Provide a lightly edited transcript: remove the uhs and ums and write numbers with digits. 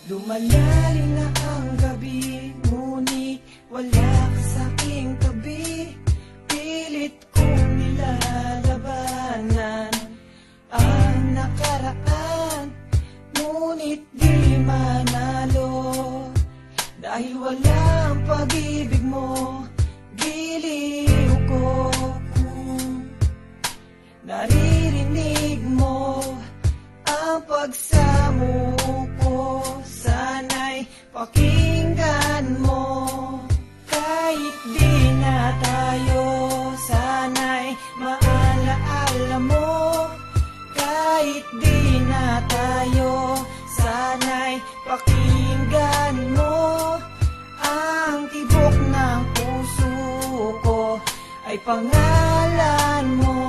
Dumalali na ang gabi, ngunit wala ka sa'king tabi. Pilit kong nilalabanan ang nakaraan, ngunit di manalo. Dahil walang pag-ibig mo, giliw ko. Naririnig mo ang pagsamo ko, sana'y pakinggan mo. Kahit di na tayo, sana'y maalaala mo. Kahit di na tayo, sana'y pakinggan mo. Ang tibok ng puso ko ay pangalan mo.